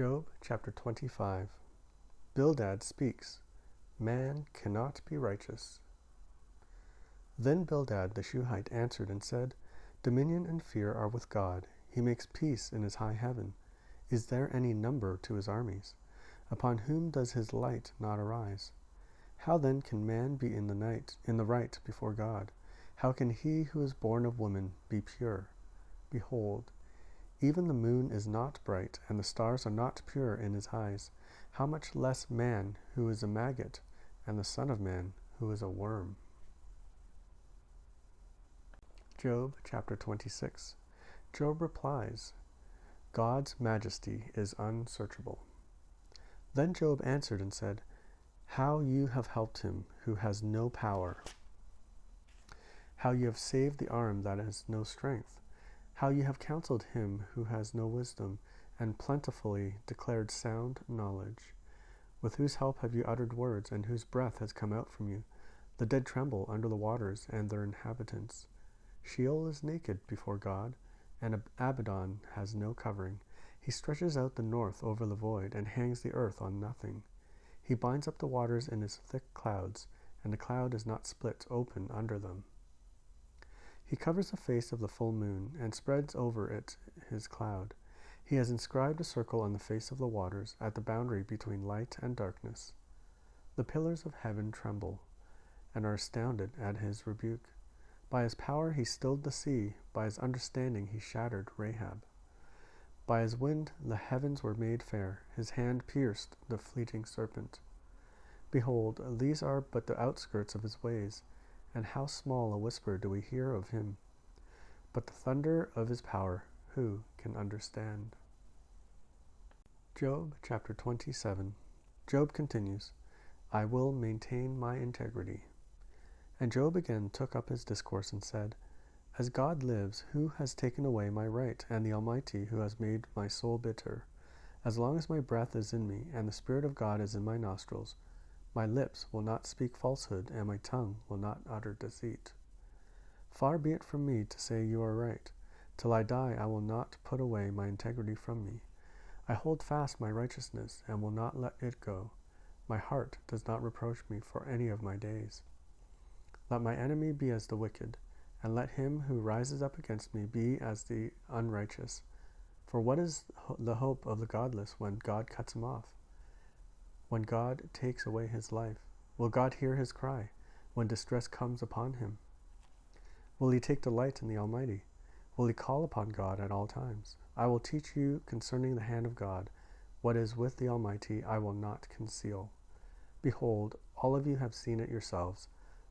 Job chapter 25. Bildad speaks. Man cannot be righteous. Then Bildad the Shuhite answered and said, Dominion and fear are with God. He makes peace in his high heaven. Is there any number to his armies? Upon whom does his light not arise? How then can man be in the right before God? How can he who is born of woman be pure? Behold, even the moon is not bright, and the stars are not pure in his eyes. How much less man who is a maggot, and the Son of Man who is a worm? Job chapter 26. Job replies, God's majesty is unsearchable. Then Job answered and said, How you have helped him who has no power. How you have saved the arm that has no strength. How you have counseled him who has no wisdom, and plentifully declared sound knowledge. With whose help have you uttered words, and whose breath has come out from you? The dead tremble under the waters and their inhabitants. Sheol is naked before God, and Abaddon has no covering. He stretches out the north over the void, and hangs the earth on nothing. He binds up the waters in his thick clouds, and the cloud is not split open under them. He covers the face of the full moon, and spreads over it his cloud. He has inscribed a circle on the face of the waters, at the boundary between light and darkness. The pillars of heaven tremble, and are astounded at his rebuke. By his power he stilled the sea, by his understanding he shattered Rahab. By his wind the heavens were made fair, his hand pierced the fleeting serpent. Behold, these are but the outskirts of his ways, and how small a whisper do we hear of him. But the thunder of his power, who can understand? Job chapter 27. Job continues, I will maintain my integrity. And Job again took up his discourse and said, As God lives, who has taken away my right, and the Almighty, who has made my soul bitter? As long as my breath is in me, and the Spirit of God is in my nostrils, my lips will not speak falsehood, and my tongue will not utter deceit. Far be it from me to say you are right. Till I die I will not put away my integrity from me. I hold fast my righteousness, and will not let it go. My heart does not reproach me for any of my days. Let my enemy be as the wicked, and let him who rises up against me be as the unrighteous. For what is the hope of the godless when God cuts him off? When God takes away his life, will God hear his cry when distress comes upon him? Will he take delight in the Almighty? Will he call upon God at all times? I will teach you concerning the hand of God. What is with the Almighty I will not conceal. Behold, all of you have seen it yourselves.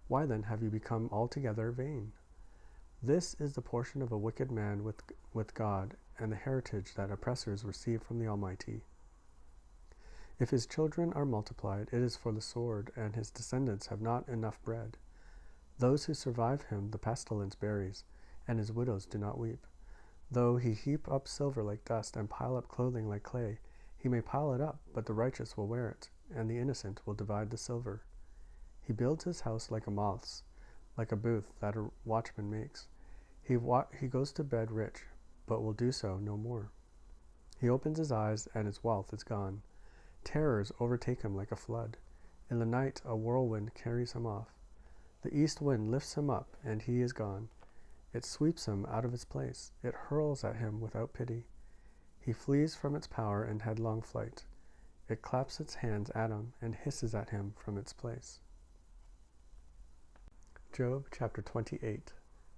Why then have you become altogether vain? This is the portion of a wicked man with God, and the heritage that oppressors receive from the Almighty. If his children are multiplied, it is for the sword, and his descendants have not enough bread. Those who survive him the pestilence buries, and his widows do not weep. Though he heap up silver like dust, and pile up clothing like clay, he may pile it up, but the righteous will wear it, and the innocent will divide the silver. He builds his house like a moth's, like a booth that a watchman makes. He goes to bed rich, but will do so no more. He opens his eyes, and his wealth is gone. Terrors overtake him like a flood. In the night a whirlwind carries him off. The east wind lifts him up, and he is gone. It sweeps him out of his place. It hurls at him without pity. He flees from its power in headlong flight. It claps its hands at him, and hisses at him from its place. Job chapter 28.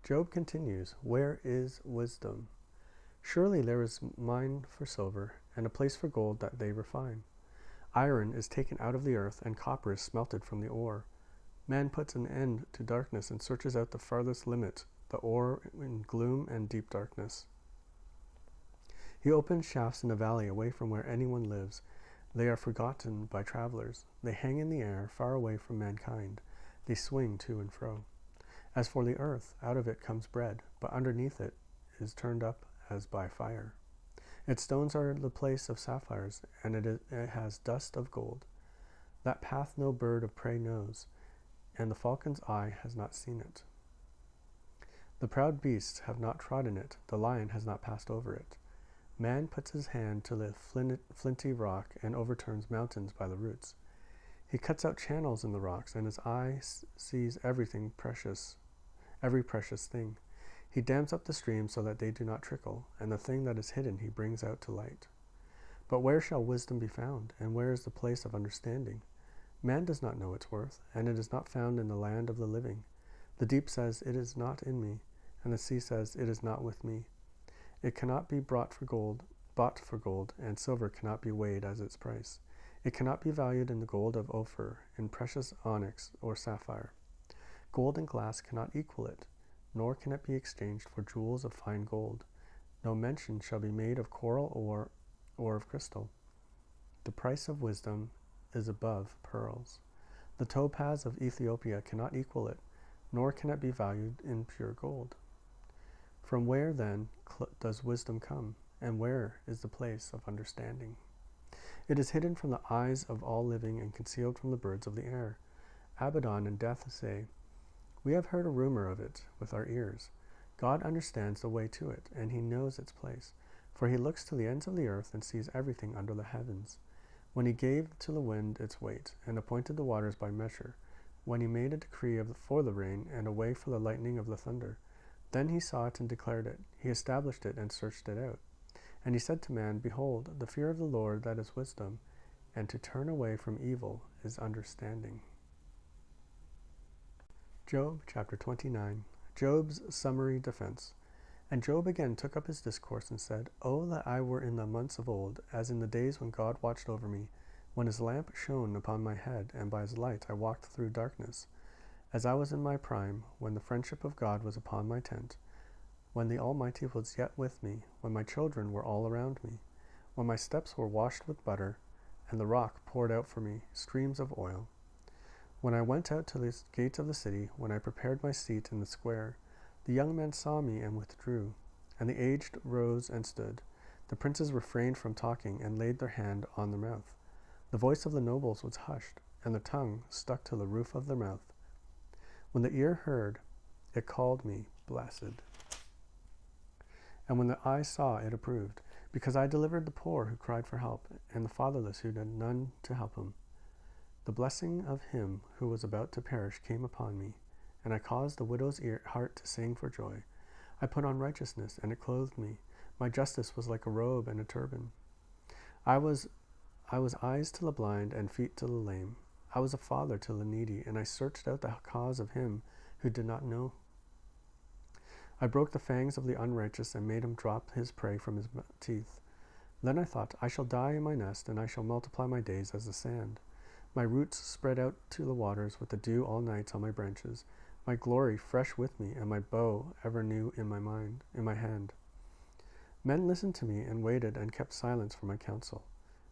Job continues, Where is wisdom? Surely there is mine for silver, and a place for gold that they refine. Iron is taken out of the earth, and copper is smelted from the ore. Man puts an end to darkness and searches out the farthest limit, the ore in gloom and deep darkness. He opens shafts in a valley away from where anyone lives. They are forgotten by travelers. They hang in the air, far away from mankind. They swing to and fro. As for the earth, out of it comes bread, but underneath it is turned up as by fire. Its stones are the place of sapphires, and it has dust of gold. That path no bird of prey knows, and the falcon's eye has not seen it. The proud beasts have not trodden it, the lion has not passed over it. Man puts his hand to the flinty rock and overturns mountains by the roots. He cuts out channels in the rocks, and his eye sees every precious thing. He dams up the streams so that they do not trickle, and the thing that is hidden he brings out to light. But where shall wisdom be found, and where is the place of understanding? Man does not know its worth, and it is not found in the land of the living. The deep says, "It is not in me," and the sea says, "It is not with me." It cannot be bought for gold, and silver cannot be weighed as its price. It cannot be valued in the gold of Ophir, in precious onyx or sapphire. Gold and glass cannot equal it, nor can it be exchanged for jewels of fine gold. No mention shall be made of coral or of crystal. The price of wisdom is above pearls. The topaz of Ethiopia cannot equal it, nor can it be valued in pure gold. From where, then, does wisdom come, and where is the place of understanding? It is hidden from the eyes of all living and concealed from the birds of the air. Abaddon and Death say, "We have heard a rumor of it with our ears." God understands the way to it, and he knows its place, for he looks to the ends of the earth and sees everything under the heavens. When he gave to the wind its weight, and appointed the waters by measure, when he made a decree for the rain, and a way for the lightning of the thunder, then he saw it and declared it. He established it and searched it out. And he said to man, "Behold, the fear of the Lord, that is wisdom, and to turn away from evil is understanding." Job chapter 29. Job's summary defense. And Job again took up his discourse and said, "Oh, that I were in the months of old, as in the days when God watched over me, when his lamp shone upon my head, and by his light I walked through darkness. As I was in my prime, when the friendship of God was upon my tent, when the Almighty was yet with me, when my children were all around me, when my steps were washed with butter, and the rock poured out for me streams of oil. When I went out to the gates of the city, when I prepared my seat in the square, the young men saw me and withdrew, and the aged rose and stood. The princes refrained from talking and laid their hand on their mouth. The voice of the nobles was hushed, and their tongue stuck to the roof of their mouth. When the ear heard, it called me blessed. And when the eye saw, it approved, because I delivered the poor who cried for help, and the fatherless who had none to help him. The blessing of him who was about to perish came upon me, and I caused the widow's heart to sing for joy. I put on righteousness, and it clothed me. My justice was like a robe and a turban. I was eyes to the blind and feet to the lame. I was a father to the needy, and I searched out the cause of him who did not know. I broke the fangs of the unrighteous and made him drop his prey from his teeth. Then I thought, I shall die in my nest, and I shall multiply my days as the sand. My roots spread out to the waters with the dew all night on my branches, my glory fresh with me, and my bow ever new in my hand. Men listened to me and waited and kept silence for my counsel.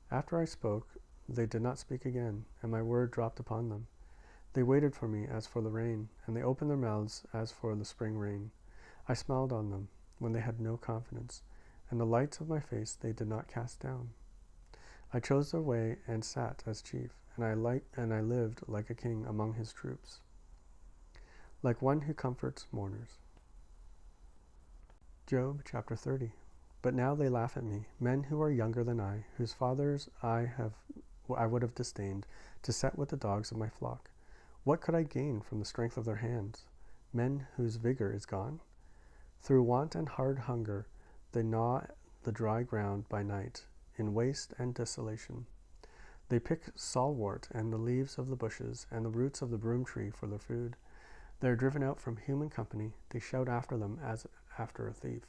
After I spoke, they did not speak again, and my word dropped upon them. They waited for me as for the rain, and they opened their mouths as for the spring rain. I smiled on them when they had no confidence, and the lights of my face they did not cast down. I chose their way and sat as chief, and I lived like a king among his troops, like one who comforts mourners. Job chapter 30. But now they laugh at me, men who are younger than I, whose fathers I would have disdained, to set with the dogs of my flock. What could I gain from the strength of their hands? Men whose vigor is gone? Through want and hard hunger, they gnaw the dry ground by night, in waste and desolation. They pick salwort and the leaves of the bushes and the roots of the broom tree for their food. They are driven out from human company. They shout after them as after a thief.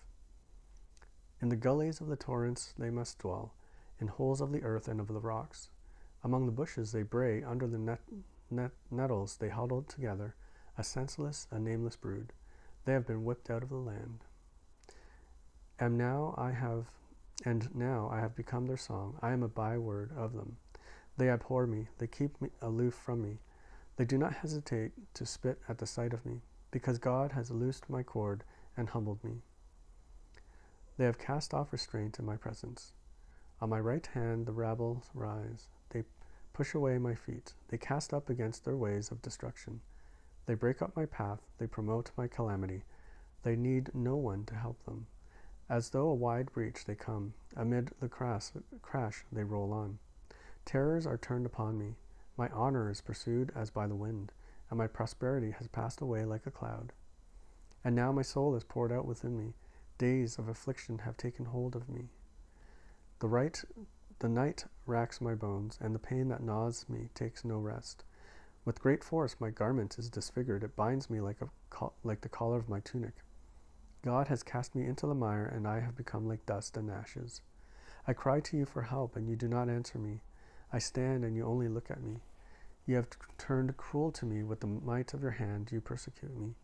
In the gullies of the torrents they must dwell, in holes of the earth and of the rocks. Among the bushes they bray, under the nettles they huddle together, a senseless, a nameless brood. They have been whipped out of the land. And now I have become their song. I am a byword of them. They abhor me. They keep me aloof from me. They do not hesitate to spit at the sight of me, because God has loosed my cord and humbled me. They have cast off restraint in my presence. On my right hand the rabble rise. They push away my feet. They cast up against their ways of destruction. They break up my path. They promote my calamity. They need no one to help them. As though a wide breach they come, amid the crash they roll on. Terrors are turned upon me. My honor is pursued as by the wind, and my prosperity has passed away like a cloud. And now my soul is poured out within me. Days of affliction have taken hold of me. The night racks my bones, and the pain that gnaws me takes no rest. With great force my garment is disfigured. It binds me like the collar of my tunic. God has cast me into the mire, and I have become like dust and ashes. I cry to you for help, and you do not answer me. I stand, and you only look at me. You have turned cruel to me. With the might of your hand you persecute me.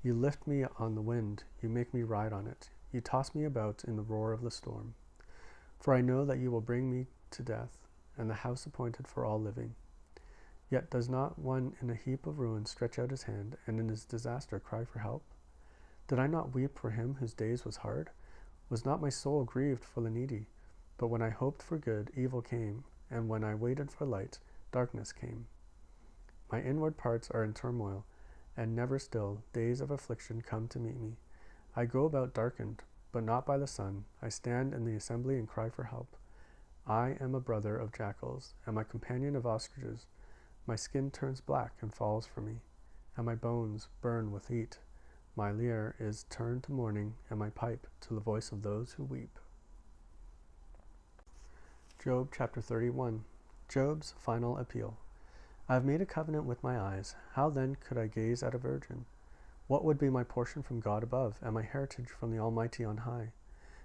You lift me on the wind. You make me ride on it. You toss me about in the roar of the storm. For I know that you will bring me to death, and the house appointed for all living. Yet does not one in a heap of ruins stretch out his hand, and in his disaster cry for help? Did I not weep for him whose days was hard? Was not my soul grieved for the needy? But when I hoped for good, evil came, and when I waited for light, darkness came. My inward parts are in turmoil, and never still days of affliction come to meet me. I go about darkened, but not by the sun. I stand in the assembly and cry for help. I am a brother of jackals, and my companion of ostriches. My skin turns black and falls from me, and my bones burn with heat. My lyre is turned to mourning, and my pipe to the voice of those who weep. Job chapter 31. Job's final appeal. I have made a covenant with my eyes. How then could I gaze at a virgin? What would be my portion from God above, and my heritage from the Almighty on high?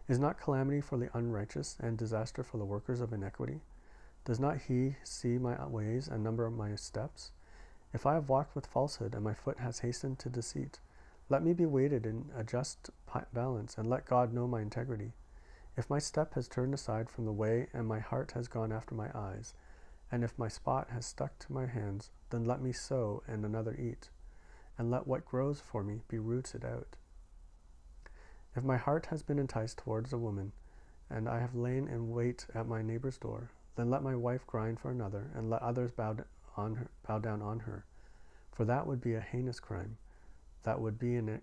Is not calamity for the unrighteous, and disaster for the workers of iniquity? Does not he see my ways and number my steps? If I have walked with falsehood, and my foot has hastened to deceit, let me be weighted in a just balance, and let God know my integrity. If my step has turned aside from the way, and my heart has gone after my eyes, and if my spot has stuck to my hands, then let me sow and another eat, and let what grows for me be rooted out. If my heart has been enticed towards a woman, and I have lain in wait at my neighbor's door, then let my wife grind for another, and let others bow down on her. For that would be a heinous crime. That would be an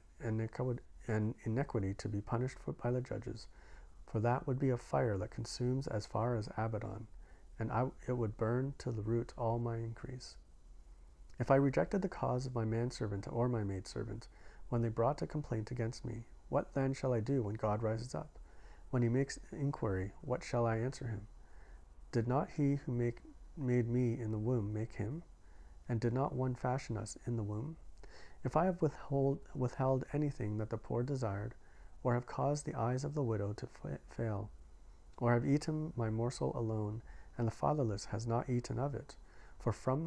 iniquity to be punished by the judges. For that would be a fire that consumes as far as Abaddon, and it would burn to the root all my increase. If I rejected the cause of my manservant or my maidservant, when they brought a complaint against me, what then shall I do when God rises up? When he makes inquiry, what shall I answer him? Did not he who made me in the womb make him? And did not one fashion us in the womb? If I have withheld anything that the poor desired, or have caused the eyes of the widow to fail, or have eaten my morsel alone, and the fatherless has not eaten of it, for from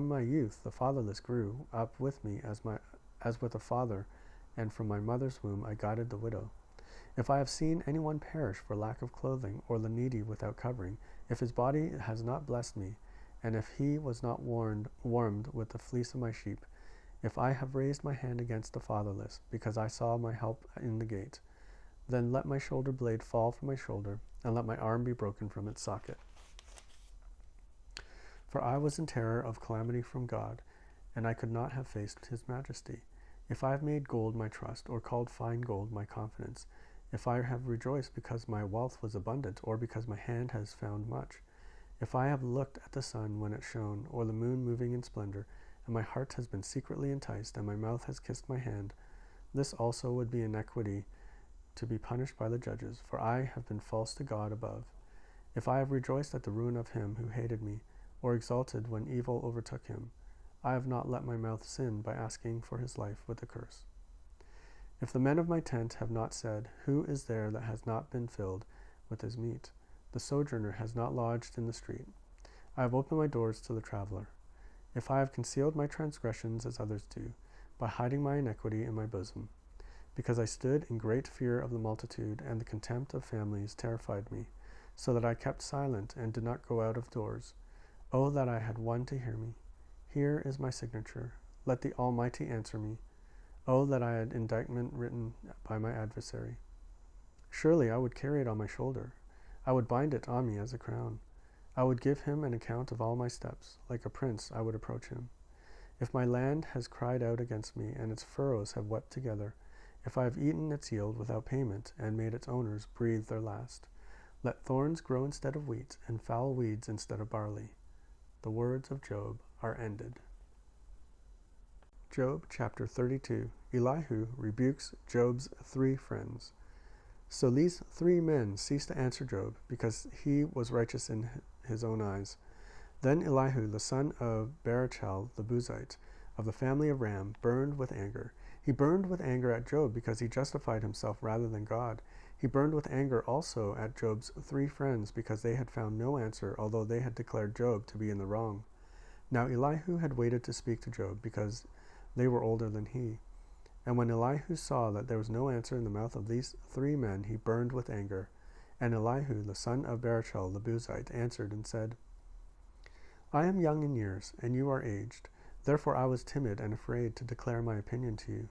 my youth the fatherless grew up with me as with a father, and from my mother's womb I guided the widow. If I have seen anyone perish for lack of clothing, or the needy without covering, if his body has not blessed me, and if he was not warmed with the fleece of my sheep, if I have raised my hand against the fatherless, because I saw my help in the gate, then let my shoulder blade fall from my shoulder, and let my arm be broken from its socket. For I was in terror of calamity from God, and I could not have faced his majesty. If I have made gold my trust, or called fine gold my confidence, if I have rejoiced because my wealth was abundant, or because my hand has found much, if I have looked at the sun when it shone, or the moon moving in splendor, and my heart has been secretly enticed, and my mouth has kissed my hand, this also would be iniquity to be punished by the judges, for I have been false to God above. If I have rejoiced at the ruin of him who hated me, or exulted when evil overtook him, I have not let my mouth sin by asking for his life with a curse. If the men of my tent have not said, who is there that has not been filled with his meat? The sojourner has not lodged in the street. I have opened my doors to the traveler. If I have concealed my transgressions as others do, by hiding my iniquity in my bosom, because I stood in great fear of the multitude, and the contempt of families terrified me, so that I kept silent and did not go out of doors. Oh, that I had one to hear me. Here is my signature. Let the Almighty answer me. Oh, that I had indictment written by my adversary. Surely I would carry it on my shoulder. I would bind it on me as a crown. I would give him an account of all my steps. Like a prince I would approach him. If my land has cried out against me, and its furrows have wept together, if I have eaten its yield without payment, and made its owners breathe their last. Let thorns grow instead of wheat, and foul weeds instead of barley. The words of Job are ended. Job chapter 32. Elihu rebukes Job's 3 friends. So these 3 men ceased to answer Job, because he was righteous in his own eyes. Then Elihu, the son of Barachel the Buzite, of the family of Ram, burned with anger. He burned with anger at Job because he justified himself rather than God. He burned with anger also at Job's 3 friends because they had found no answer, although they had declared Job to be in the wrong. Now Elihu had waited to speak to Job because they were older than he. And when Elihu saw that there was no answer in the mouth of these 3 men, he burned with anger. And Elihu, the son of Barachel the Buzite, answered and said, I am young in years, and you are aged. Therefore I was timid and afraid to declare my opinion to you.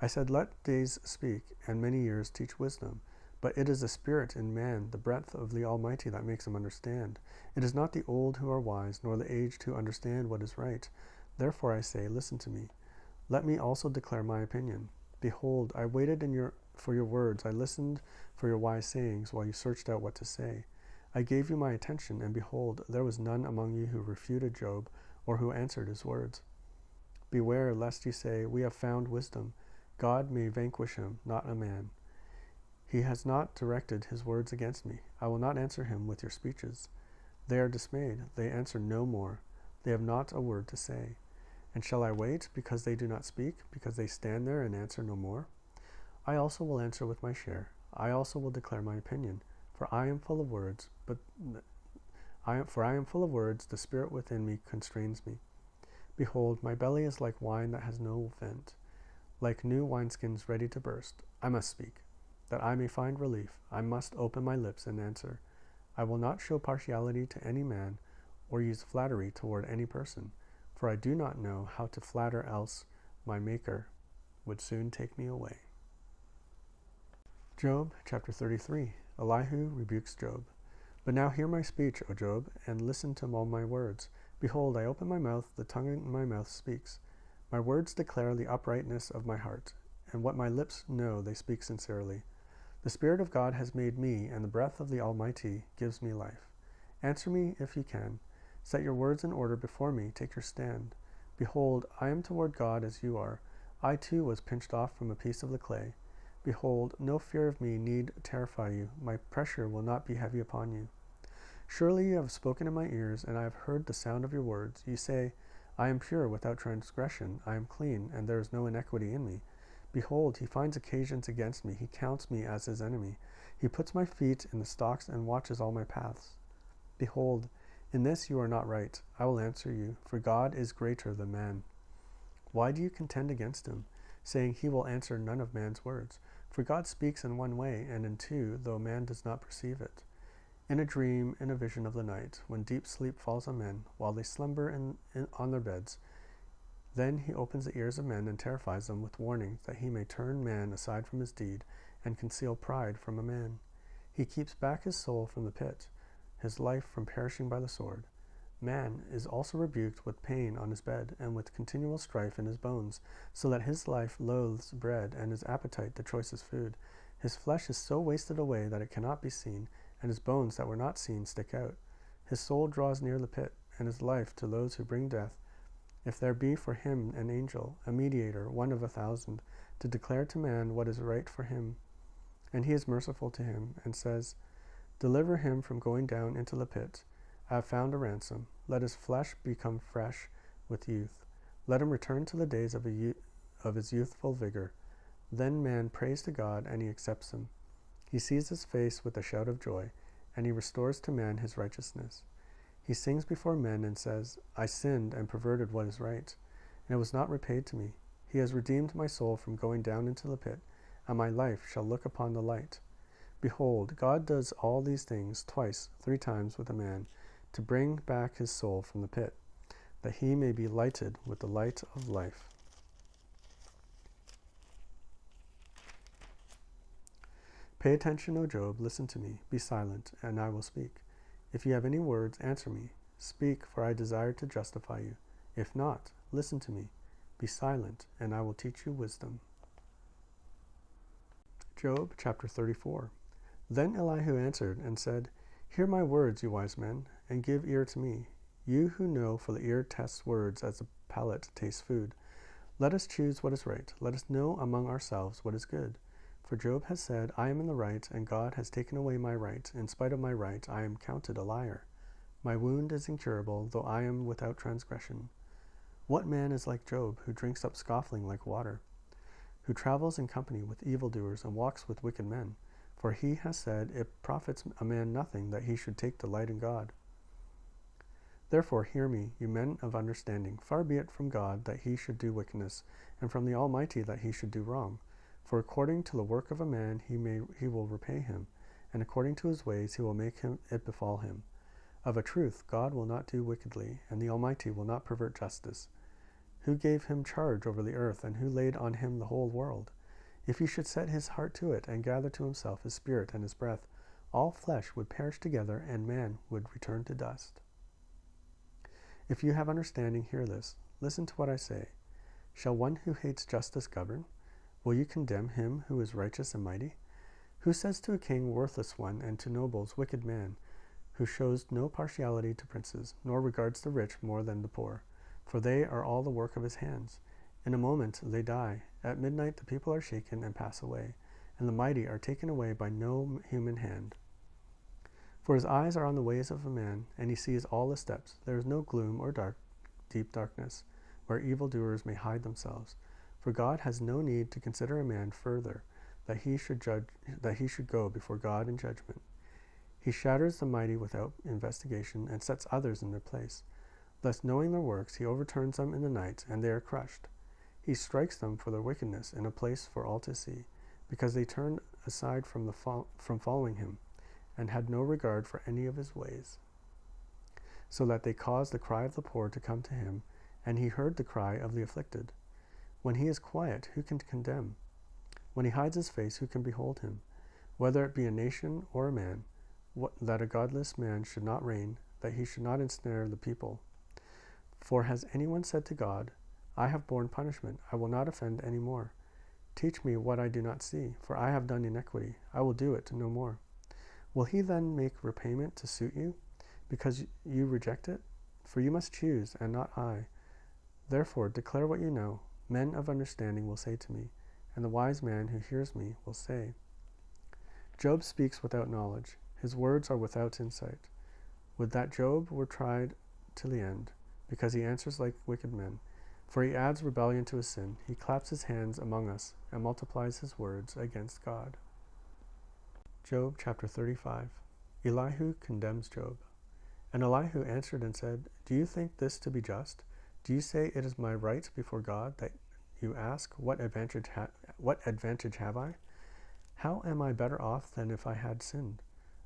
I said, let days speak, and many years teach wisdom. But it is the spirit in man, the breadth of the Almighty, that makes him understand. It is not the old who are wise, nor the aged who understand what is right. Therefore I say, listen to me. Let me also declare my opinion. Behold, I waited for your words. I listened for your wise sayings while you searched out what to say. I gave you my attention, and behold, there was none among you who refuted Job or who answered his words. Beware lest you say, we have found wisdom. God may vanquish him, not a man. He has not directed his words against me. I will not answer him with your speeches. They are dismayed. They answer no more. They have not a word to say. And shall I wait because they do not speak, because they stand there and answer no more? I also will answer with my share. I also will declare my opinion, for I am full of words, the spirit within me constrains me. Behold, my belly is like wine that has no vent, like new wineskins ready to burst. I must speak, that I may find relief. I must open my lips and answer. I will not show partiality to any man, or use flattery toward any person. For I do not know how to flatter, else my Maker would soon take me away. Job chapter 33. Elihu rebukes Job. But now hear my speech, O Job, and listen to all my words. Behold, I open my mouth, the tongue in my mouth speaks. My words declare the uprightness of my heart, and what my lips know they speak sincerely. The Spirit of God has made me, and the breath of the Almighty gives me life. Answer me if you can. Set your words in order before me. Take your stand. Behold, I am toward God as you are. I too was pinched off from a piece of the clay. Behold, no fear of me need terrify you. My pressure will not be heavy upon you. Surely you have spoken in my ears, and I have heard the sound of your words. You say, I am pure without transgression. I am clean, and there is no iniquity in me. Behold, he finds occasions against me. He counts me as his enemy. He puts my feet in the stocks and watches all my paths. Behold, in this you are not right. I will answer you, for God is greater than man. Why do you contend against him, saying he will answer none of man's words? For God speaks in one way, and in 2, though man does not perceive it. In a dream, in a vision of the night, when deep sleep falls on men, while they slumber on their beds, then he opens the ears of men and terrifies them with warning, that he may turn man aside from his deed, and conceal pride from a man. He keeps back his soul from the pit, his life from perishing by the sword. Man is also rebuked with pain on his bed, and with continual strife in his bones, so that his life loathes bread, and his appetite the choicest food. His flesh is so wasted away that it cannot be seen, and his bones that were not seen stick out. His soul draws near the pit, and his life to those who bring death. If there be for him an angel, a mediator, one of 1,000, to declare to man what is right for him, and he is merciful to him, and says, Deliver him from going down into the pit. I have found a ransom. Let his flesh become fresh with youth. Let him return to the days of his youthful vigor. Then man prays to God, and he accepts him. He sees his face with a shout of joy, and he restores to man his righteousness. He sings before men and says, I sinned and perverted what is right, and it was not repaid to me. He has redeemed my soul from going down into the pit, and my life shall look upon the light. Behold, God does all these things twice, 3 times with a man, to bring back his soul from the pit, that he may be lighted with the light of life. Pay attention, O Job, listen to me, be silent, and I will speak. If you have any words, answer me. Speak, for I desire to justify you. If not, listen to me. Be silent, and I will teach you wisdom. Job chapter 34. Then Elihu answered and said, Hear my words, you wise men, and give ear to me, you who know, for the ear tests words as the palate tastes food. Let us choose what is right. Let us know among ourselves what is good. For Job has said, I am in the right, and God has taken away my right. In spite of my right, I am counted a liar. My wound is incurable, though I am without transgression. What man is like Job, who drinks up scoffing like water, who travels in company with evildoers and walks with wicked men? For he has said, It profits a man nothing that he should take delight in God. Therefore hear me, you men of understanding. Far be it from God that he should do wickedness, and from the Almighty that he should do wrong. For according to the work of a man he will repay him, and according to his ways he will make it befall him. Of a truth, God will not do wickedly, and the Almighty will not pervert justice. Who gave him charge over the earth, and who laid on him the whole world? If he should set his heart to it, and gather to himself his spirit and his breath, all flesh would perish together, and man would return to dust. If you have understanding, hear this. Listen to what I say. Shall one who hates justice govern? Will you condemn him who is righteous and mighty? Who says to a king, worthless one, and to nobles, wicked man, who shows no partiality to princes, nor regards the rich more than the poor, for they are all the work of his hands. In a moment they die. At midnight the people are shaken and pass away, and the mighty are taken away by no human hand. For his eyes are on the ways of a man, and he sees all his steps. There is no gloom or deep darkness, where evildoers may hide themselves. For God has no need to consider a man further, that he should go before God in judgment. He shatters the mighty without investigation, and sets others in their place. Thus, knowing their works, he overturns them in the night, and they are crushed. He strikes them for their wickedness in a place for all to see, because they turned aside from following him, and had no regard for any of his ways. So that they caused the cry of the poor to come to him, and he heard the cry of the afflicted. When he is quiet, who can condemn? When he hides his face, who can behold him? Whether it be a nation or a man, that a godless man should not reign, that he should not ensnare the people. For has anyone said to God, I have borne punishment, I will not offend any more. Teach me what I do not see, for I have done iniquity, I will do it no more. Will he then make repayment to suit you, because you reject it? For you must choose, and not I. Therefore declare what you know. Men of understanding will say to me, and the wise man who hears me will say, Job speaks without knowledge. His words are without insight. Would that Job were tried to the end, because he answers like wicked men. For he adds rebellion to his sin. He claps his hands among us, and multiplies his words against God. Job chapter 35. Elihu condemns Job. And Elihu answered and said, Do you think this to be just? Do you say it is my right before God that you ask, What advantage have I? How am I better off than if I had sinned?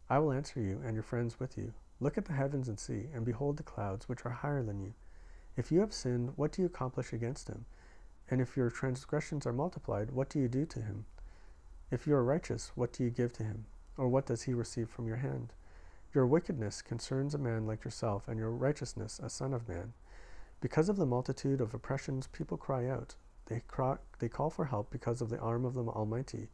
I will answer you, and your friends with you. Look at the heavens and see, and behold the clouds, which are higher than you. If you have sinned, what do you accomplish against him? And if your transgressions are multiplied, what do you do to him? If you are righteous, what do you give to him? Or what does he receive from your hand? Your wickedness concerns a man like yourself, and your righteousness a son of man. Because of the multitude of oppressions, people cry out. They call for help because of the arm of the Almighty.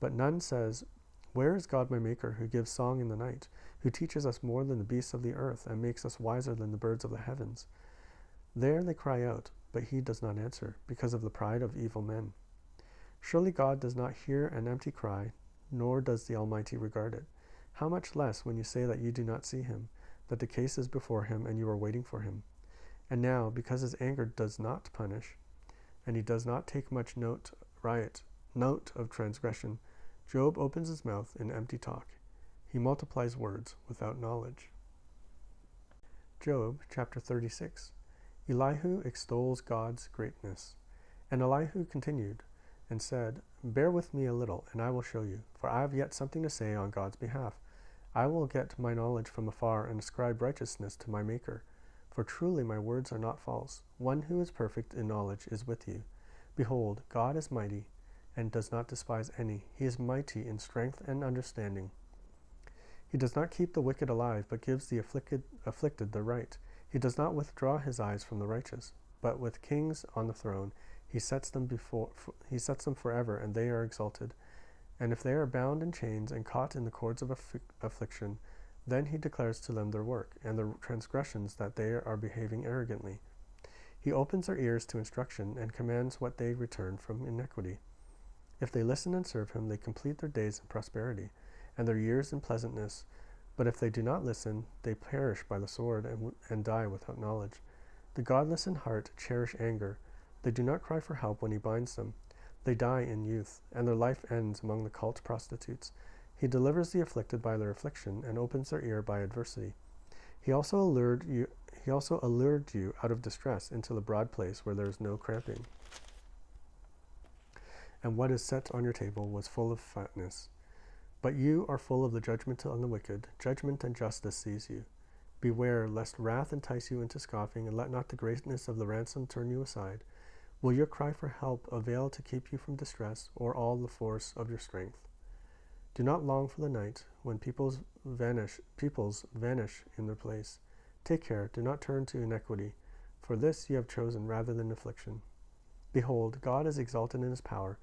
But none says, Where is God my Maker, who gives song in the night, who teaches us more than the beasts of the earth, and makes us wiser than the birds of the heavens? There they cry out, but he does not answer, because of the pride of evil men. Surely God does not hear an empty cry, nor does the Almighty regard it. How much less when you say that you do not see him, that the case is before him, and you are waiting for him. And now, because his anger does not punish, and he does not take much note of transgression, Job opens his mouth in empty talk. He multiplies words without knowledge. Job chapter 36. Elihu extols God's greatness. And Elihu continued and said, Bear with me a little, and I will show you, for I have yet something to say on God's behalf. I will get my knowledge from afar and ascribe righteousness to my Maker. For truly my words are not false. One who is perfect in knowledge is with you. Behold, God is mighty, and does not despise any. He is mighty in strength and understanding. He does not keep the wicked alive, but gives the afflicted the right. He does not withdraw his eyes from the righteous, but with kings on the throne, he sets them forever, and they are exalted. And if they are bound in chains and caught in the cords of affliction, then he declares to them their work, and their transgressions, that they are behaving arrogantly. He opens their ears to instruction, and commands what they return from iniquity. If they listen and serve him, they complete their days in prosperity, and their years in pleasantness. But if they do not listen, they perish by the sword, and die without knowledge. The godless in heart cherish anger. They do not cry for help when he binds them. They die in youth, and their life ends among the cult prostitutes. He delivers the afflicted by their affliction, and opens their ear by adversity. He also allured you out of distress into the broad place where there is no cramping. And what is set on your table was full of fatness. But you are full of the judgment on the wicked. Judgment and justice seize you. Beware lest wrath entice you into scoffing, and let not the greatness of the ransom turn you aside. Will your cry for help avail to keep you from distress, or all the force of your strength? Do not long for the night, when peoples vanish in their place. Take care, do not turn to iniquity, for this you have chosen rather than affliction. Behold, God is exalted in his power.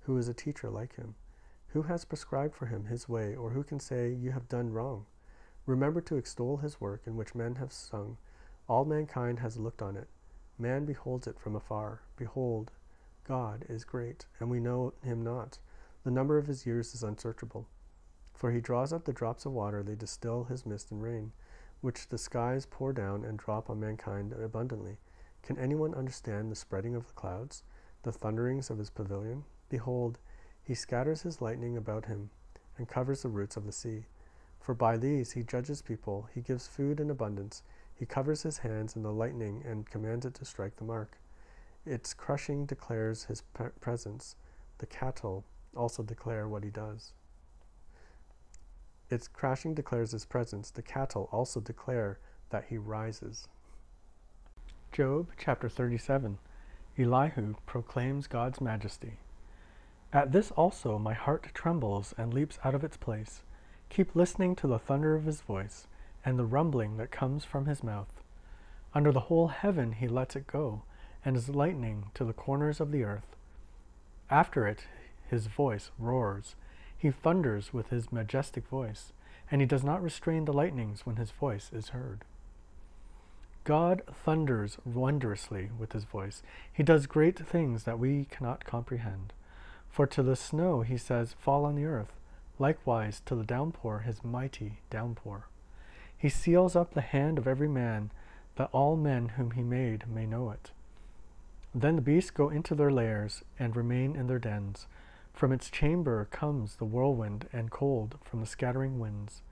Who is a teacher like him? Who has prescribed for him his way, or who can say, you have done wrong? Remember to extol his work, in which men have sung. All mankind has looked on it. Man beholds it from afar. Behold, God is great, and we know him not. The number of his years is unsearchable. For he draws up the drops of water, they distill his mist and rain, which the skies pour down and drop on mankind abundantly. Can anyone understand the spreading of the clouds, the thunderings of his pavilion? Behold, he scatters his lightning about him, and covers the roots of the sea. For by these he judges people, he gives food in abundance, he covers his hands in the lightning, and commands it to strike the mark. Its crushing declares his presence. The cattle also declare what he does. Its crashing declares his presence. The cattle also declare that he rises. Job chapter 37. Elihu proclaims God's majesty. At this also my heart trembles and leaps out of its place. Keep listening to the thunder of his voice, and the rumbling that comes from his mouth. Under the whole heaven he lets it go, and is lightning to the corners of the earth. After it his voice roars. He thunders with his majestic voice, and he does not restrain the lightnings when his voice is heard. God thunders wondrously with his voice. He does great things that we cannot comprehend. For to the snow he says, fall on the earth, likewise to the downpour his mighty downpour. He seals up the hand of every man, that all men whom he made may know it. Then the beasts go into their lairs, and remain in their dens. From its chamber comes the whirlwind, and cold from the scattering winds.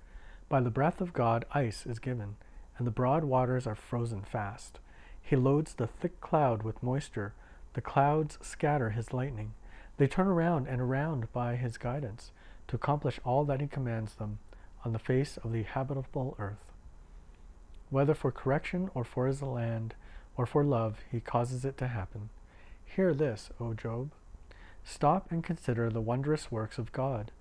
By the breath of God ice is given, and the broad waters are frozen fast. He loads the thick cloud with moisture. The clouds scatter his lightning. They turn around and around by his guidance, to accomplish all that he commands them on the face of the habitable earth. Whether for correction or for his land or for love, he causes it to happen. Hear this, O Job. Stop and consider the wondrous works of God.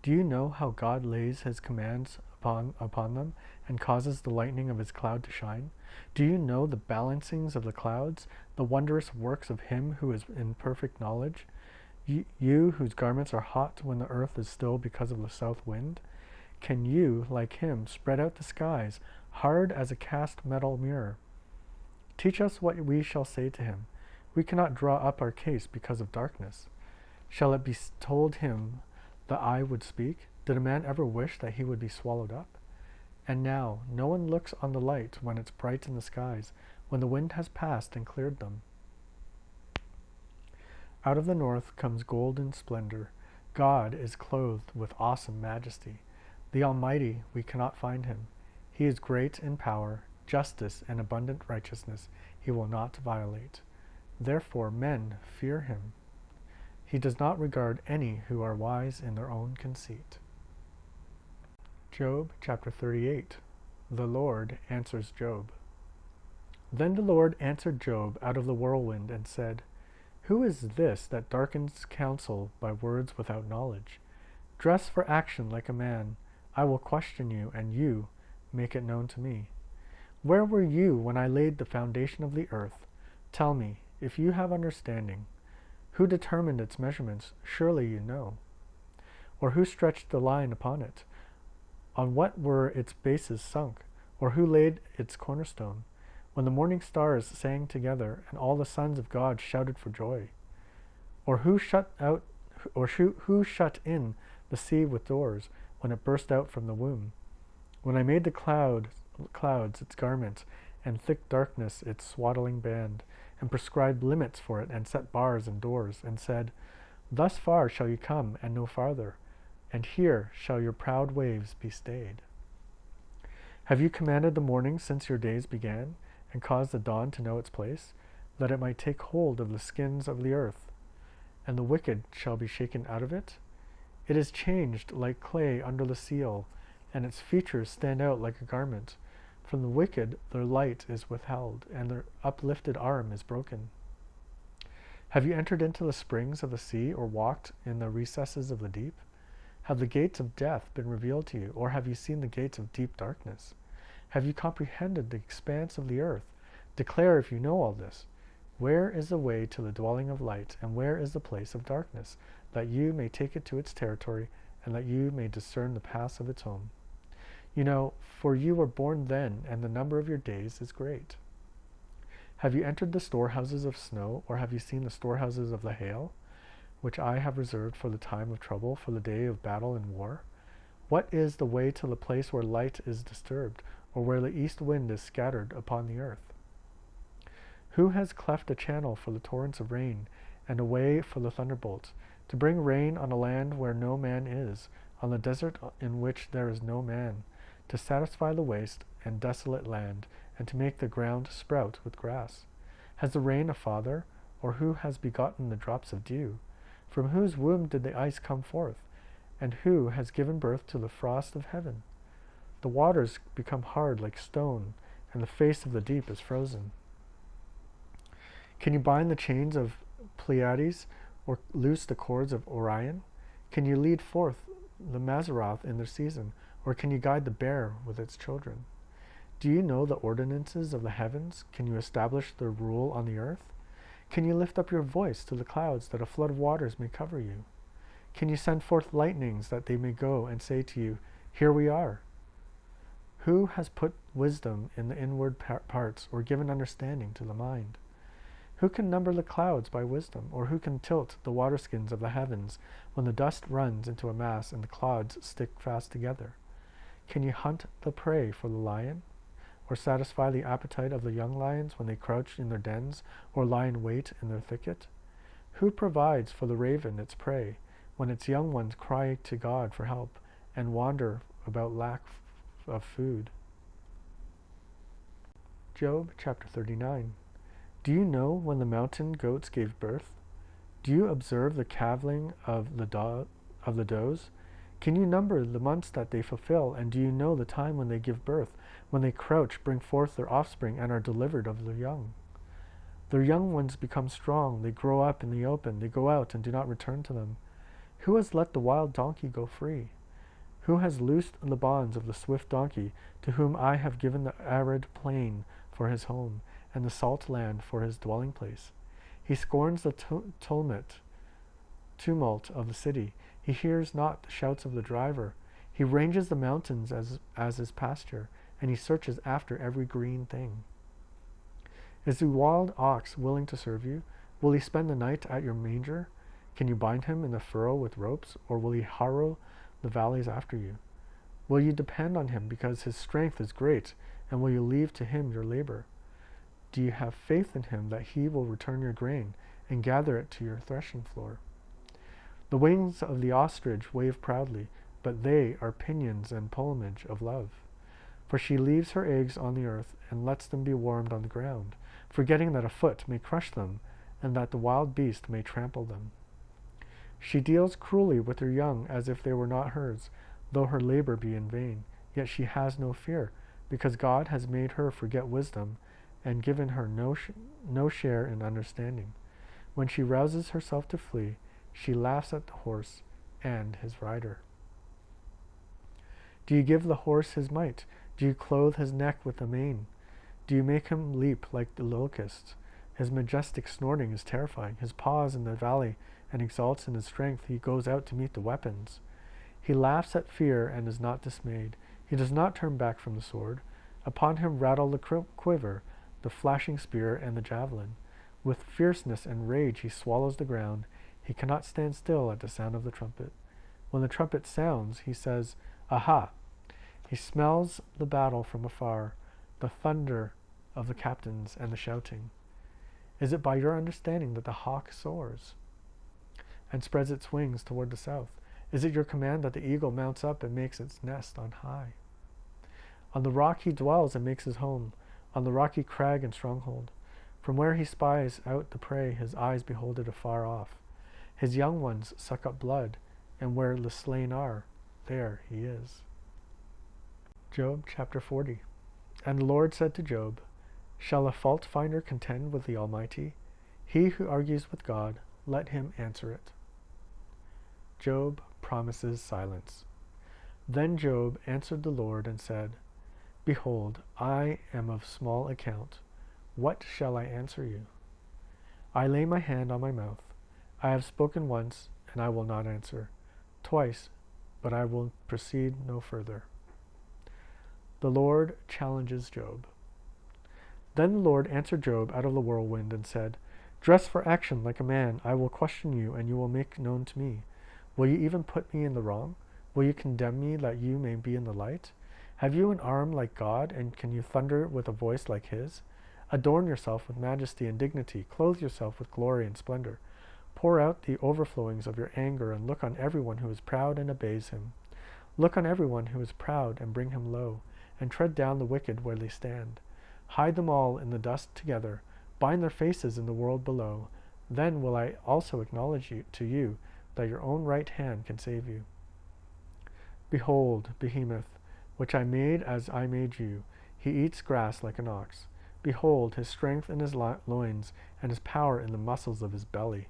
Do you know how God lays his commands upon them, and causes the lightning of his cloud to shine? Do you know the balancings of the clouds, the wondrous works of him who is in perfect knowledge? You whose garments are hot when the earth is still because of the south wind? Can you, like him, spread out the skies, hard as a cast metal mirror? Teach us what we shall say to him. We cannot draw up our case because of darkness. Shall it be told him that I would speak? Did a man ever wish that he would be swallowed up? And now, no one looks on the light when it's bright in the skies, when the wind has passed and cleared them. Out of the north comes golden splendor. God is clothed with awesome majesty. The Almighty, we cannot find him. He is great in power, justice, and abundant righteousness he will not violate. Therefore men fear him. He does not regard any who are wise in their own conceit. Job chapter 38. The Lord answers Job. Then the Lord answered Job out of the whirlwind and said, who is this that darkens counsel by words without knowledge? Dress for action like a man. I will question you, and you make it known to me. Where were you when I laid the foundation of the earth? Tell me, if you have understanding. Who determined its measurements? Surely you know. Or who stretched the line upon it? On what were its bases sunk? Or who laid its cornerstone? When the morning stars sang together, and all the sons of God shouted for joy? Or who shut in the sea with doors, when it burst out from the womb? When I made the clouds its garment, and thick darkness its swaddling band, and prescribed limits for it, and set bars and doors, and said, Thus far shall you come, and no farther, and here shall your proud waves be stayed. Have you commanded the morning since your days began, and caused the dawn to know its place, that it might take hold of the skins of the earth, and the wicked shall be shaken out of it? It is changed like clay under the seal, and its features stand out like a garment. From the wicked their light is withheld, and their uplifted arm is broken. Have you entered into the springs of the sea, or walked in the recesses of the deep? Have the gates of death been revealed to you, or have you seen the gates of deep darkness? Have you comprehended the expanse of the earth? Declare if you know all this. Where is the way to the dwelling of light, and where is the place of darkness, that you may take it to its territory, and that you may discern the paths of its home? You know, for you were born then, and the number of your days is great. Have you entered the storehouses of snow, or have you seen the storehouses of the hail, which I have reserved for the time of trouble, for the day of battle and war? What is the way to the place where light is disturbed, or where the east wind is scattered upon the earth? Who has cleft a channel for the torrents of rain, and a way for the thunderbolts, to bring rain on a land where no man is, on the desert in which there is no man, to satisfy the waste and desolate land, and to make the ground sprout with grass? Has the rain a father, or who has begotten the drops of dew? From whose womb did the ice come forth, and who has given birth to the frost of heaven? The waters become hard like stone, and the face of the deep is frozen. Can you bind the chains of Pleiades, or loose the cords of Orion? Can you lead forth the Mazzaroth in their season, or can you guide the bear with its children? Do you know the ordinances of the heavens? Can you establish their rule on the earth? Can you lift up your voice to the clouds, that a flood of waters may cover you? Can you send forth lightnings, that they may go and say to you, Here we are? Who has put wisdom in the inward parts, or given understanding to the mind? Who can number the clouds by wisdom, or who can tilt the waterskins of the heavens, when the dust runs into a mass and the clouds stick fast together? Can you hunt the prey for the lion, or satisfy the appetite of the young lions when they crouch in their dens, or lie in wait in their thicket? Who provides for the raven its prey, when its young ones cry to God for help, and wander about lack of food? Job chapter 39. Do you know when the mountain goats gave birth? Do you observe the calving of the does? Can you number the months that they fulfill, and do you know the time when they give birth, when they crouch, bring forth their offspring, and are delivered of their young? Their young ones become strong, they grow up in the open, they go out and do not return to them. Who has let the wild donkey go free? Who has loosed the bonds of the swift donkey, to whom I have given the arid plain for his home, and the salt land for his dwelling place? He scorns the tumult of the city. He hears not the shouts of the driver. He ranges the mountains as his pasture, and he searches after every green thing. Is the wild ox willing to serve you? Will he spend the night at your manger? Can you bind him in the furrow with ropes, or will he harrow the valleys after you? Will you depend on him because his strength is great, and will you leave to him your labor? Do you have faith in him that he will return your grain, and gather it to your threshing floor? The wings of the ostrich wave proudly, but they are pinions and plumage of love. For she leaves her eggs on the earth, and lets them be warmed on the ground, forgetting that a foot may crush them, and that the wild beast may trample them. She deals cruelly with her young as if they were not hers, though her labor be in vain. Yet she has no fear, because God has made her forget wisdom, and given her no share in understanding. When she rouses herself to flee, she laughs at the horse and his rider. Do you give the horse his might? Do you clothe his neck with a mane? Do you make him leap like the locust? His majestic snorting is terrifying. His paws in the valley, and exalts in his strength. He goes out to meet the weapons. He laughs at fear and is not dismayed. He does not turn back from the sword. Upon him rattle the quiver, the flashing spear, and the javelin. With fierceness and rage he swallows the ground. He cannot stand still at the sound of the trumpet. When the trumpet sounds, he says, Aha! He smells the battle from afar, the thunder of the captains and the shouting. Is it by your understanding that the hawk soars and spreads its wings toward the south? Is it your command that the eagle mounts up and makes its nest on high? On the rock he dwells and makes his home, on the rocky crag and stronghold. From where he spies out the prey, his eyes behold it afar off. His young ones suck up blood, and where the slain are, there he is. Job chapter 40. And the Lord said to Job, Shall a fault finder contend with the Almighty? He who argues with God, let him answer it. Job promises silence. Then Job answered the Lord and said, Behold, I am of small account. What shall I answer you? I lay my hand on my mouth. I have spoken once, and I will not answer. Twice, but I will proceed no further. The Lord challenges Job. Then the Lord answered Job out of the whirlwind and said, Dress for action like a man. I will question you, and you will make known to me. Will you even put me in the wrong? Will you condemn me that you may be in the light? Have you an arm like God, and can you thunder with a voice like his? Adorn yourself with majesty and dignity. Clothe yourself with glory and splendor. Pour out the overflowings of your anger, and look on everyone who is proud and obeys him. Look on everyone who is proud and bring him low, and tread down the wicked where they stand. Hide them all in the dust together. Bind their faces in the world below. Then will I also acknowledge to you that your own right hand can save you. Behold, Behemoth, which I made as I made you. He eats grass like an ox. Behold, his strength in his loins, and his power in the muscles of his belly.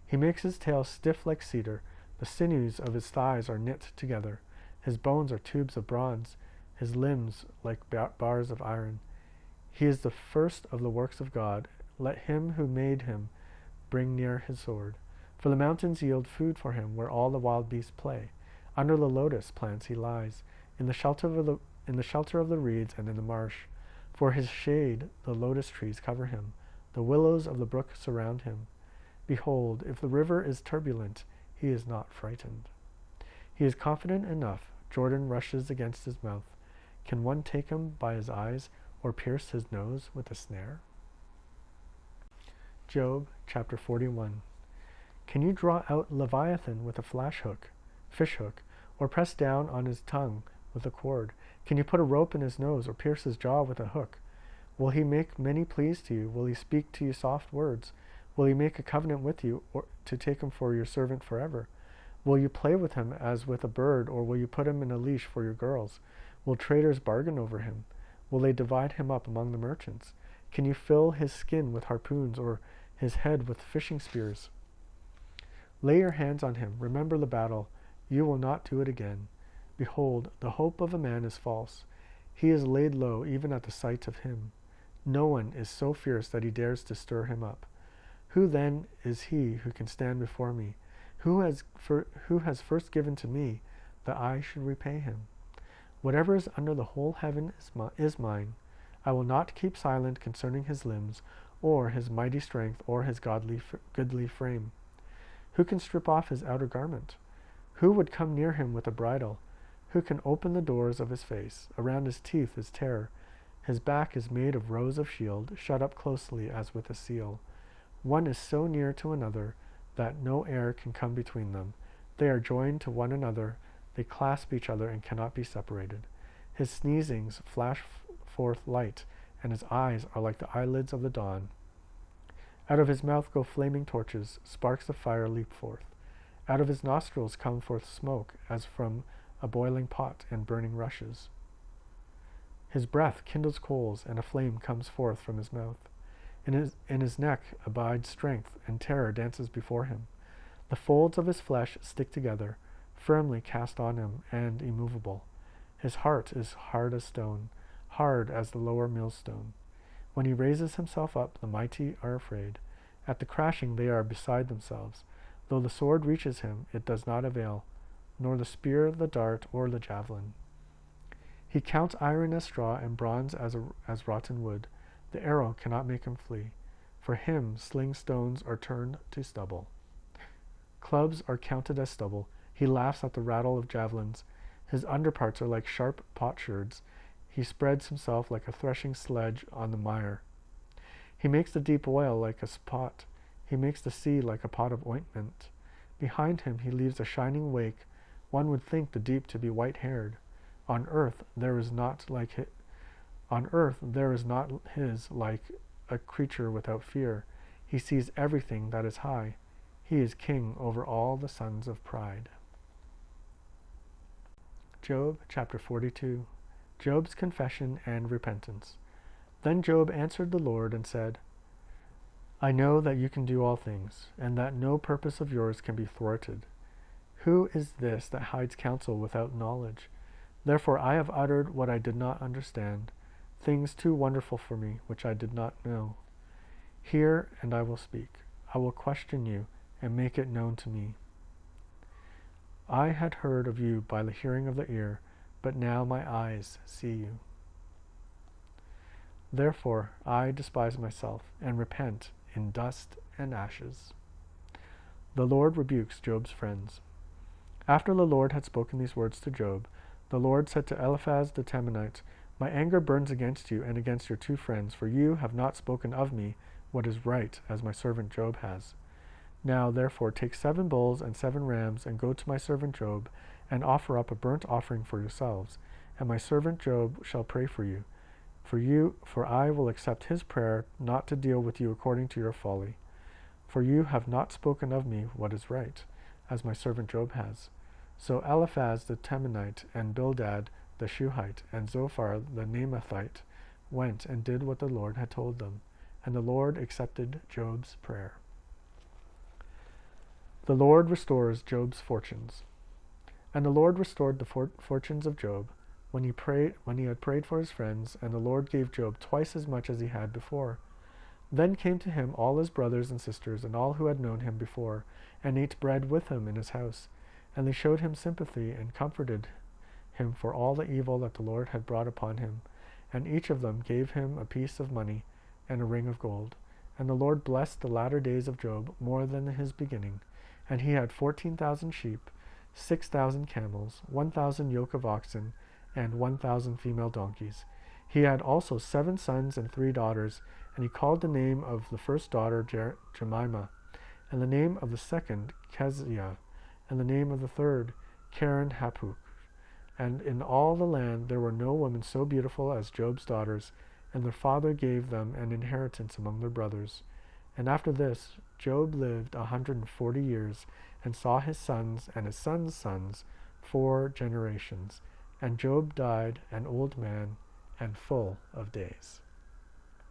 He makes his tail stiff like cedar. The sinews of his thighs are knit together. His bones are tubes of bronze, his limbs like bars of iron. He is the first of the works of God. Let him who made him bring near his sword. For the mountains yield food for him, where all the wild beasts play. Under the lotus plants he lies, in the shelter of the reeds and in the marsh. For his shade the lotus trees cover him. The willows of the brook surround him. Behold, if the river is turbulent, he is not frightened. He is confident enough. Jordan rushes against his mouth. Can one take him by his eyes, or pierce his nose with a snare? Job chapter 41. Can you draw out Leviathan with a fish hook, or press down on his tongue with a cord? Can you put a rope in his nose, or pierce his jaw with a hook? Will he make many pleas to you? Will he speak to you soft words? Will he make a covenant with you, or to take him for your servant forever? Will you play with him as with a bird, or will you put him in a leash for your girls? Will traders bargain over him? Will they divide him up among the merchants? Can you fill his skin with harpoons, or his head with fishing spears? Lay your hands on him. Remember the battle. You will not do it again. Behold, the hope of a man is false. He is laid low even at the sight of him. No one is so fierce that he dares to stir him up. Who then is he who can stand before me? Who has first given to me that I should repay him? Whatever is under the whole heaven is mine. I will not keep silent concerning his limbs, or his mighty strength, or his goodly frame. Who can strip off his outer garment? Who would come near him with a bridle? Who can open the doors of his face? Around his teeth is terror. His back is made of rows of shield, shut up closely as with a seal. One is so near to another that no air can come between them. They are joined to one another. They clasp each other and cannot be separated. His sneezings flash forth light, and his eyes are like the eyelids of the dawn. Out of his mouth go flaming torches, sparks of fire leap forth. Out of his nostrils come forth smoke, as from a boiling pot and burning rushes. His breath kindles coals, and a flame comes forth from his mouth. In his neck abides strength, and terror dances before him. The folds of his flesh stick together, firmly cast on him, and immovable. His heart is hard as stone, hard as the lower millstone. When he raises himself up, the mighty are afraid. At the crashing they are beside themselves. Though the sword reaches him, it does not avail. nor the spear, the dart, or the javelin. He counts iron as straw and bronze as rotten wood. The arrow cannot make him flee. For him sling stones are turned to stubble. Clubs are counted as stubble. He laughs at the rattle of javelins. His underparts are like sharp potsherds. He spreads himself like a threshing sledge on the mire. He makes the deep boil like a pot. He makes the sea like a pot of ointment. Behind him he leaves a shining wake. One would think the deep to be white-haired. On earth there is not his like a creature without fear. He sees everything that is high. He is king over all the sons of pride. Job chapter 42. Job's confession and repentance. Then Job answered the Lord and said, I know that you can do all things, and that no purpose of yours can be thwarted. Who is this that hides counsel without knowledge? Therefore I have uttered what I did not understand, things too wonderful for me, which I did not know. Hear, and I will speak. I will question you, and make it known to me. I had heard of you by the hearing of the ear, but now my eyes see you. Therefore I despise myself, and repent in dust and ashes. The Lord rebukes Job's friends. After the Lord had spoken these words to Job, the Lord said to Eliphaz the Temanite, My anger burns against you and against your two friends, for you have not spoken of me what is right, as my servant Job has. Now therefore take 7 bulls and 7 rams, and go to my servant Job, and offer up a burnt offering for yourselves, and my servant Job shall pray for you. For I will accept his prayer, not to deal with you according to your folly. For you have not spoken of me what is right, as my servant Job has. So Eliphaz the Temanite, and Bildad the Shuhite, and Zophar the Naamathite went and did what the Lord had told them, and the Lord accepted Job's prayer. The Lord restores Job's fortunes. And the Lord restored the fortunes of Job when he had prayed for his friends, and the Lord gave Job twice as much as he had before. Then came to him all his brothers and sisters, and all who had known him before, and ate bread with him in his house. And they showed him sympathy, and comforted him for all the evil that the Lord had brought upon him. And each of them gave him a piece of money and a ring of gold. And the Lord blessed the latter days of Job more than his beginning. And he had 14,000 sheep, 6,000 camels, 1,000 yoke of oxen, and 1,000 female donkeys. He had also 7 sons and 3 daughters, and he called the name of the first daughter Jemimah, and the name of the second Keziah, and the name of the third Karen Hapuk. And in all the land there were no women so beautiful as Job's daughters, and their father gave them an inheritance among their brothers. And after this Job lived 140 years, and saw his sons and his sons' sons 4 generations. And Job died an old man and full of days.